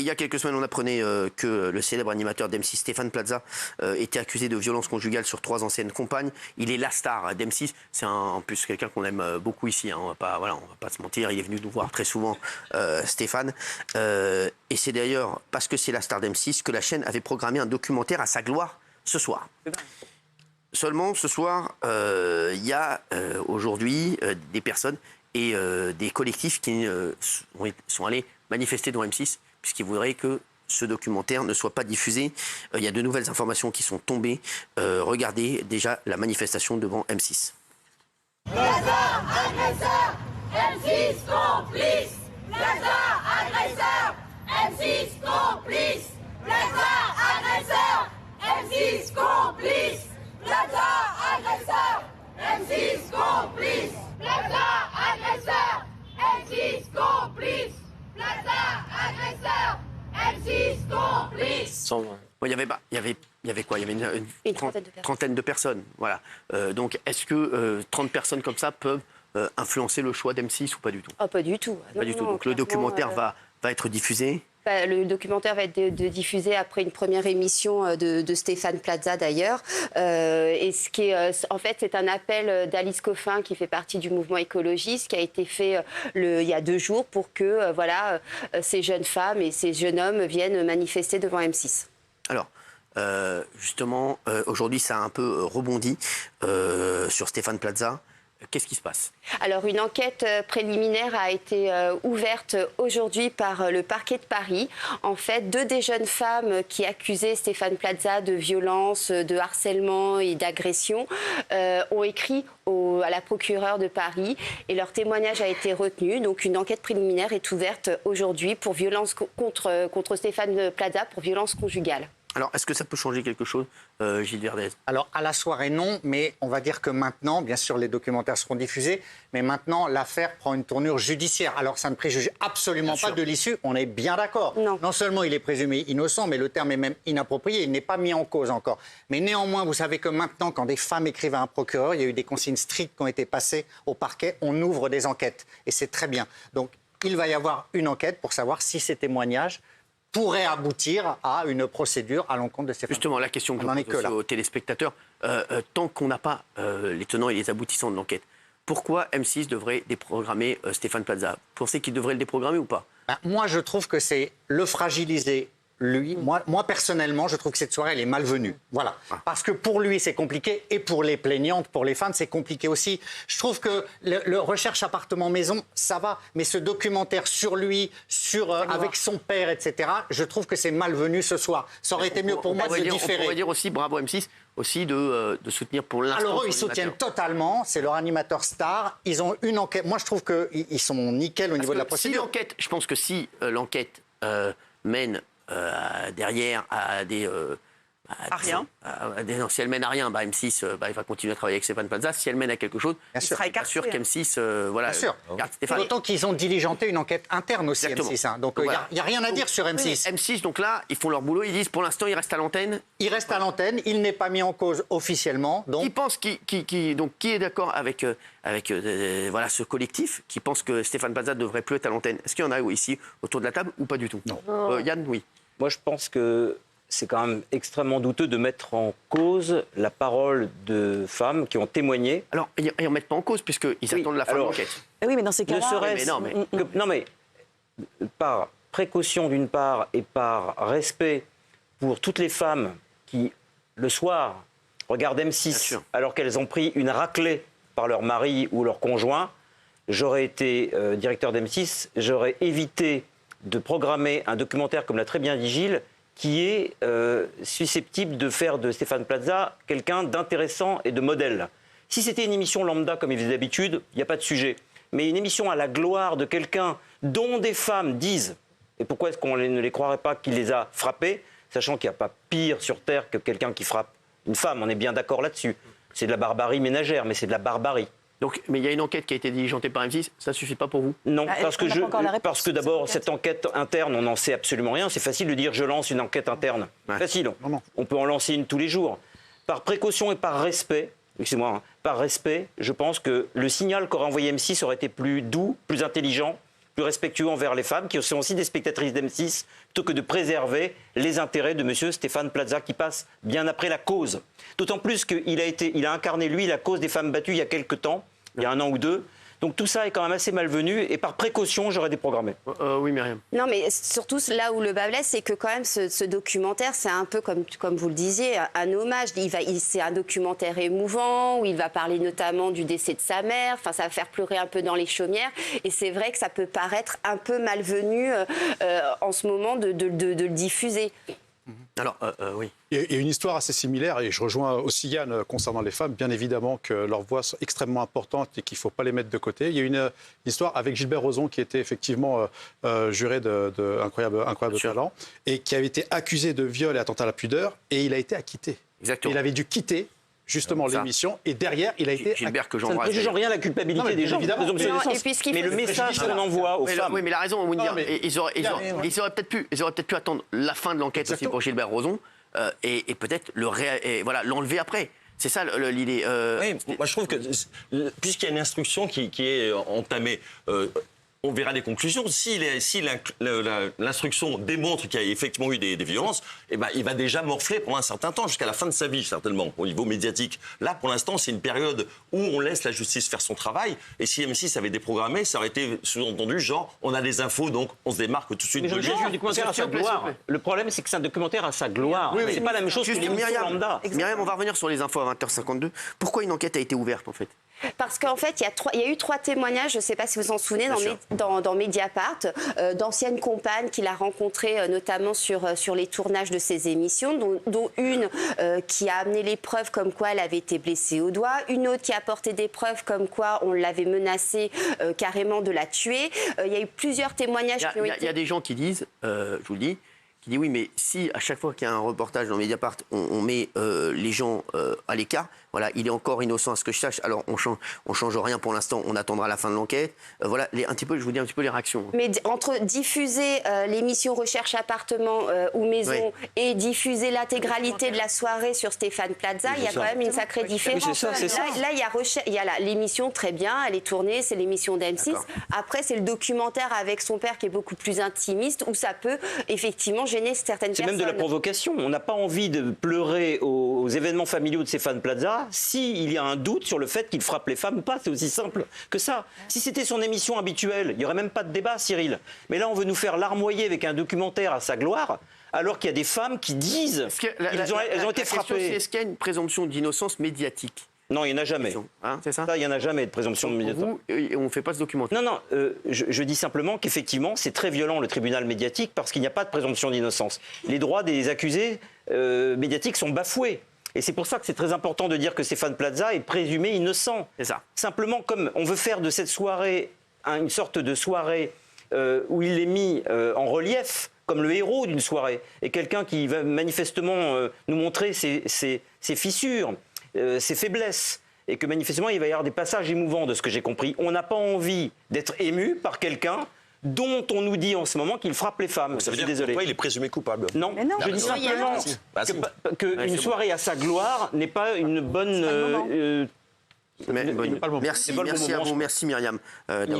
y a quelques semaines, on apprenait que le célèbre animateur d'M6, Stéphane Plaza, était accusé de violence conjugale sur 3 anciennes compagnes. Il est la star d'M6. C'est en plus quelqu'un qu'on aime beaucoup ici. Hein. On va pas se mentir. Il est venu nous voir très souvent, Stéphane. Et c'est d'ailleurs parce que c'est la star d'M6 que la chaîne avait programmé un documentaire à sa gloire ce soir. Seulement, ce soir, il y a aujourd'hui des personnes et des collectifs qui sont allés manifester devant M6 puisqu'ils voudraient que ce documentaire ne soit pas diffusé. Il y a de nouvelles informations qui sont tombées. Regardez déjà la manifestation devant M6. Plaza, agresseur, M6 complice. Plaza, agresseur, M6 complice. Plaza, agresseur, M6 complice. Plaza, agresseur, M6 complice. Plaza, agresseur, M6 complice. Plaza, agresseur, M6 complice. Bon, il y avait quoi? Il y avait une trentaine de personnes. Voilà. Donc, est-ce que 30 personnes comme ça peuvent influencer le choix d'M6 ou pas du tout? Pas du tout. Pas du tout. Donc, le documentaire va être diffusé. Le documentaire va être diffusé après une première émission de Stéphane Plaza d'ailleurs. Et ce qui est, en fait, c'est un appel d'Alice Coffin qui fait partie du mouvement écologiste qui a été fait il y a 2 jours pour que ces jeunes femmes et ces jeunes hommes viennent manifester devant M6. Alors, justement, aujourd'hui, ça a un peu rebondi sur Stéphane Plaza. Qu'est-ce qui se passe? Alors, une enquête préliminaire a été ouverte aujourd'hui par le parquet de Paris. En fait, 2 des jeunes femmes qui accusaient Stéphane Plaza de violence, de harcèlement et d'agression ont écrit à la procureure de Paris et leur témoignage a été retenu. Donc, une enquête préliminaire est ouverte aujourd'hui pour violence contre Stéphane Plaza pour violence conjugale. Alors, est-ce que ça peut changer quelque chose, Gilles Verdez? Alors, à la soirée, non, mais on va dire que maintenant, bien sûr, les documentaires seront diffusés, mais maintenant, l'affaire prend une tournure judiciaire. Alors, ça ne préjuge absolument pas de l'issue, on est bien d'accord. Non seulement il est présumé innocent, mais le terme est même inapproprié, il n'est pas mis en cause encore. Mais néanmoins, vous savez que maintenant, quand des femmes écrivent à un procureur, il y a eu des consignes strictes qui ont été passées au parquet, on ouvre des enquêtes, et c'est très bien. Donc, il va y avoir une enquête pour savoir si ces témoignages pourrait aboutir à une procédure à l'encontre de ces femmes. Justement, la question que je pose aux téléspectateurs, tant qu'on n'a pas les tenants et les aboutissants de l'enquête, pourquoi M6 devrait déprogrammer Stéphane Plaza? Vous pensez qu'il devrait le déprogrammer ou pas? Moi, je trouve que c'est le fragiliser, lui. Moi, personnellement, je trouve que cette soirée, elle est malvenue. Voilà. Parce que pour lui, c'est compliqué. Et pour les plaignantes, pour les fans, c'est compliqué aussi. Je trouve que le recherche appartement-maison, ça va. Mais ce documentaire sur lui, avec son père, etc., je trouve que c'est malvenu ce soir. Ça aurait été mieux pour moi de différer. On pourrait dire aussi, bravo M6, aussi de soutenir pour l'instant. Alors eux, ils soutiennent totalement. C'est leur animateur star. Ils ont une enquête. Moi, je trouve qu'ils sont nickel au niveau de la procédure. Je pense que si l'enquête mène derrière à des... si elle mène à rien, M6 il va continuer à travailler avec Stéphane Plaza. Si elle mène à quelque chose, il sera sûr qu'M6 Bien sûr. D'autant qu'ils ont diligenté une enquête interne aussi, M6. Hein. Donc il n'y a rien à dire sur M6. M6, donc là, ils font leur boulot. Ils disent pour l'instant, il reste à l'antenne. Il reste à l'antenne. Il n'est pas mis en cause officiellement. Donc... Qui est d'accord avec ce collectif qui pense que Stéphane Plaza ne devrait plus être à l'antenne? Est-ce qu'il y en a ici autour de la table ou pas du tout? Non. Yann, oui. Moi, je pense que c'est quand même extrêmement douteux de mettre en cause la parole de femmes qui ont témoigné. Alors, ils ne remettent pas en cause puisqu'ils attendent la fin de l'enquête. Oui, mais dans ces cas-là... Non, mais par précaution d'une part et par respect pour toutes les femmes qui, le soir, regardent M6 alors qu'elles ont pris une raclée par leur mari ou leur conjoint, j'aurais été directeur d'M6, j'aurais évité de programmer un documentaire, comme l'a très bien dit Gilles, qui est susceptible de faire de Stéphane Plaza quelqu'un d'intéressant et de modèle. Si c'était une émission lambda comme il faisait d'habitude, il n'y a pas de sujet. Mais une émission à la gloire de quelqu'un dont des femmes disent, et pourquoi est-ce qu'on ne les croirait pas qu'il les a frappées, sachant qu'il n'y a pas pire sur Terre que quelqu'un qui frappe une femme, on est bien d'accord là-dessus. C'est de la barbarie ménagère, mais c'est de la barbarie. Donc, mais il y a une enquête qui a été diligentée par M6, ça ne suffit pas pour vous? Non, parce que d'abord, cette enquête interne, on n'en sait absolument rien. C'est facile de dire je lance une enquête interne. Facile. On peut en lancer une tous les jours. Par précaution et par respect, par respect, je pense que le signal qu'aurait envoyé M6 aurait été plus doux, plus intelligent, plus respectueux envers les femmes, qui sont aussi des spectatrices d'M6, plutôt que de préserver les intérêts de M. Stéphane Plaza, qui passe bien après la cause. D'autant plus qu'il a incarné, lui, la cause des femmes battues il y a quelque temps, il y a 1 an ou 2. Donc tout ça est quand même assez malvenu et par précaution, j'aurais déprogrammé. Oui, Myriam. Non, mais surtout là où le bas blesse, c'est que quand même ce documentaire, c'est un peu comme vous le disiez, un hommage. C'est un documentaire émouvant où il va parler notamment du décès de sa mère. Enfin, ça va faire pleurer un peu dans les chaumières. Et c'est vrai que ça peut paraître un peu malvenu en ce moment de le diffuser. Alors, oui. Il y a une histoire assez similaire, et je rejoins aussi Yann concernant les femmes, bien évidemment que leurs voix sont extrêmement importantes et qu'il ne faut pas les mettre de côté. Il y a une histoire avec Gilbert Rozon qui était effectivement juré de incroyable talent et qui avait été accusé de viol et attentat à la pudeur, et il a été acquitté. Exactement. Il avait dû quitter justement l'émission, et derrière, il a été... Gilbert, que Ça ne j'embrasse. préjuge en rien la culpabilité des gens. évidemment. Mais le message qu'on envoie aux femmes... Oui, mais il a raison, Mounir. Ils auraient peut-être pu attendre la fin de l'enquête aussi pour Gilbert Rozon et peut-être l'enlever après. C'est ça l'idée. Oui, moi je trouve que puisqu'il y a une instruction qui est entamée, on verra les conclusions. Si l'instruction démontre qu'il y a effectivement eu des violences, eh ben, il va déjà morfler pendant un certain temps, jusqu'à la fin de sa vie, certainement, au niveau médiatique. Là, pour l'instant, c'est une période où on laisse la justice faire son travail. Et si M6 avait déprogrammé, ça aurait été sous-entendu, genre, on a des infos, donc on se démarque tout de suite. Mais je un documentaire à sa gloire. Le problème, c'est que c'est un documentaire à sa gloire. C'est pas la même chose qu'une émission lambda. Myriam, on va revenir sur les infos à 20h52. Pourquoi une enquête a été ouverte, en fait ? Parce qu'en fait, il y a eu 3 témoignages, je ne sais pas si vous vous en souvenez, dans Mediapart, d'anciennes compagnes qu'il a rencontrées notamment sur les tournages de ses émissions, dont une qui a amené les preuves comme quoi elle avait été blessée au doigt, une autre qui a apporté des preuves comme quoi on l'avait menacée carrément de la tuer. Il y a eu plusieurs témoignages qui ont été... Il y a des gens qui disent, je vous le dis, qui disent oui, mais si à chaque fois qu'il y a un reportage dans Mediapart, on met les gens à l'écart, voilà, il est encore innocent à ce que je sache, alors on change rien pour l'instant, on attendra la fin de l'enquête. Voilà, je vous dis un petit peu les réactions. Mais entre diffuser l'émission Recherche appartement ou Maison et diffuser l'intégralité de la soirée sur Stéphane Plaza, il y a quand même une sacrée différence. Là, il y a l'émission, très bien, elle est tournée, c'est l'émission d'M6. Après, c'est le documentaire avec son père qui est beaucoup plus intimiste, où ça peut effectivement gêner certaines personnes. C'est même de la provocation. On n'a pas envie de pleurer aux événements familiaux de Stéphane Plaza s'il y a un doute sur le fait qu'il frappe les femmes ou pas. C'est aussi simple que ça. Si c'était son émission habituelle, il n'y aurait même pas de débat, Cyril. Mais là, on veut nous faire larmoyer avec un documentaire à sa gloire, alors qu'il y a des femmes qui disent qu'elles ont été frappées. Est-ce qu'il y a une présomption d'innocence médiatique ? Non, il n'y en a jamais. C'est ça ? Il n'y en a jamais de présomption de médiatique. On ne fait pas ce documentaire. Non, je dis simplement qu'effectivement, c'est très violent le tribunal médiatique parce qu'il n'y a pas de présomption d'innocence. Les droits des accusés médiatiques sont bafoués. Et c'est pour ça que c'est très important de dire que Stéphane Plaza est présumé innocent. C'est ça. Simplement, comme on veut faire de cette soirée une sorte de soirée où il est mis en relief comme le héros d'une soirée, et quelqu'un qui va manifestement nous montrer ses fissures, ses faiblesses, et que manifestement il va y avoir des passages émouvants de ce que j'ai compris. On n'a pas envie d'être ému par quelqu'un dont on nous dit en ce moment qu'il frappe les femmes. Ça veut dire que il est présumé coupable. Non, je dis simplement qu'une soirée à sa gloire n'est pas une bonne... Merci à vous, merci Myriam.